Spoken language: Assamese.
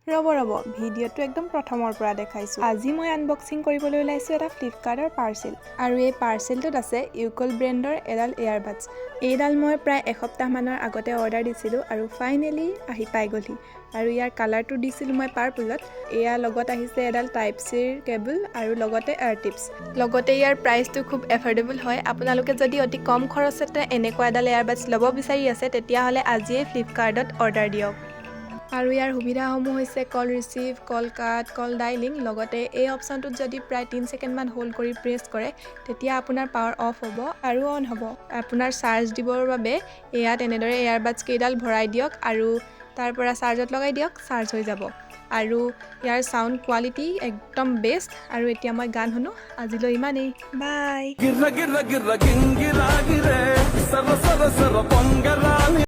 ৰব ভিডিঅ'টো একদম প্ৰথমৰ পৰা দেখাইছোঁ। আজি মই আনবক্সিং কৰিবলৈ ওলাইছোঁ এটা ফ্লিপকাৰ্টৰ পাৰ্চেল আৰু এই পাৰ্চেলটোত আছে ইউকল ব্ৰেণ্ডৰ এডাল এয়াৰবাডছ। এইডাল মই প্ৰায় এসপ্তাহমানৰ আগতে অৰ্ডাৰ দিছিলোঁ আৰু ফাইনেলি আহি পাই গ'লহি। আৰু ইয়াৰ কালাৰটো দিছিলোঁ মই পাৰ্পলত। এয়া লগত আহিছে এডাল টাইপ চিৰ কেবল আৰু লগতে এয়াৰ টিপছ। লগতে ইয়াৰ প্ৰাইচটো খুব এফৰ্ডেবল হয়। আপোনালোকে যদি অতি কম খৰচতে এনেকুৱা এডাল এয়াৰবাডছ ল'ব বিচাৰি আছে তেতিয়াহ'লে আজিয়ে ফ্লিপকাৰ্টত অৰ্ডাৰ দিয়ক। আৰু ইয়াৰ সুবিধাসমূহ হৈছে কল ৰিচিভ, কল কাট, কল ডাইলিং। লগতে এই অপশ্যনটোত যদি প্ৰায় 3 ছেকেণ্ডমান হোল্ড কৰি প্ৰেছ কৰে তেতিয়া আপোনাৰ পাৱাৰ অফ হ'ব আৰু অন হ'ব। আপোনাৰ চাৰ্জ দিবৰ বাবে ইয়াত এনেদৰে এয়াৰবাডছ কেইডাল ভৰাই দিয়ক আৰু তাৰ পৰা চাৰ্জত লগাই দিয়ক, চাৰ্জ হৈ যাব। আৰু ইয়াৰ চাউণ্ড কোৱালিটি একদম বেষ্ট। আৰু এতিয়া মই গান শুনো। আজিলৈ ইমানেই, বাই।